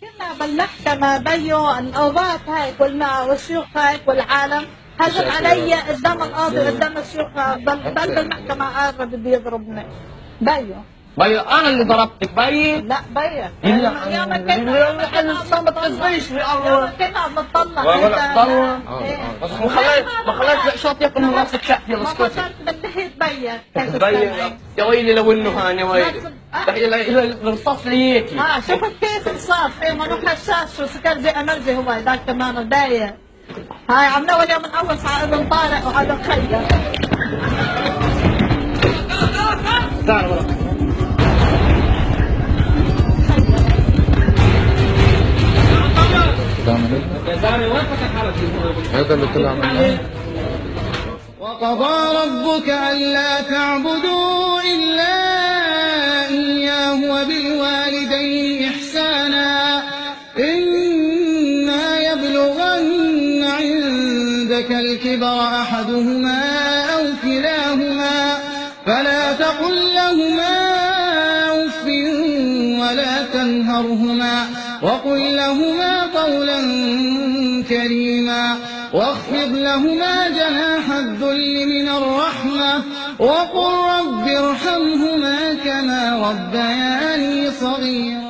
كنا بالمحكمة بيو القضاة هيك والشيوخ هيك والعالم هجم علي قدام القاضي قدام الشيوخ بالمحكمة قال بده يضربني بيو انا اللي ضربتك بيي؟ لا بيو يوم كنا ما تقصديش يوم كنا بنطلع بس ما خليت شاط ياكل من راسك شقفي ما فكرت بالنهيت بيي يا ويلي لو انه هان يا ويلي الرصاص ليكي شفت كيف رصاص منو حشاش وسكر زي امرجي هو ذاك كمان ضايق هاي عملوها اليوم من اول ساعه ابن طارق وهذا خير هذا اللي طلع منه. وقضى ربك ألا تعبدوا إلا إياه وبالوالدين إحسانا إما يبلغن عندك الكبر أحدهما أو كلاهما فلا تقل لهما أف ولا تنهرهما وقل لهما قولا كريما واخفض لهما جناح الذل من الرحمة وقل رب ارحمهما كما ربياني صغيرا.